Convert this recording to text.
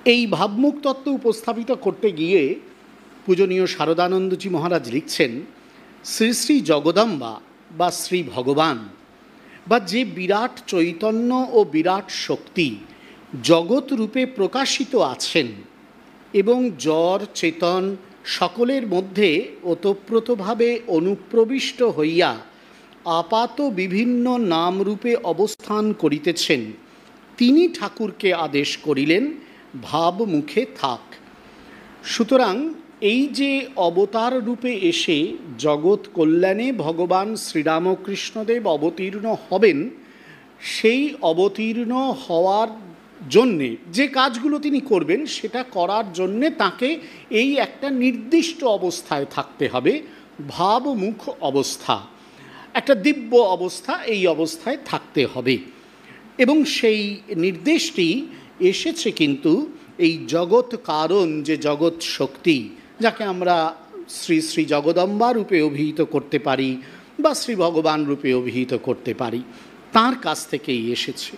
এই ভাবমুখ তত্ত্ব উপস্থাপিত করতে গিয়ে পূজনীয় শারদানন্দজি মহারাজ লিখছেন, শ্রী শ্রী জগদম্বা বা শ্রী ভগবান বা যে বিরাট চৈতন্য ও বিরাট শক্তি জগৎ রূপে প্রকাশিত আছেন এবং জড় চেতন সকলের মধ্যে ওতপ্রোতভাবে অনুপ্রবিষ্ট হইয়া আপাত বিভিন্ন নামরূপে অবস্থান করিতেছেন, তিনি ঠাকুরকে আদেশ করিলেন ভাব মুখে থাক। সুতরাং এই যে অবতার রূপে এসে জগৎ কল্যাণে ভগবান শ্রীরামকৃষ্ণদেব অবতীর্ণ হবেন, সেই অবতীর্ণ হওয়ার জন্যে যে কাজগুলো তিনি করবেন সেটা করার জন্যে তাকে এই একটা নির্দিষ্ট অবস্থায় থাকতে হবে, ভাবমুখ অবস্থা, একটা দিব্য অবস্থা, এই অবস্থায় থাকতে হবে। এবং সেই নির্দেশটি এসেছে কিন্তু এই জগৎ কারণ, যে জগৎ শক্তি, যাকে আমরা শ্রী শ্রী জগদম্বা রূপে অভিহিত করতে পারি বা শ্রী ভগবান রূপে অভিহিত করতে পারি, তার কাছ থেকেই এসেছে।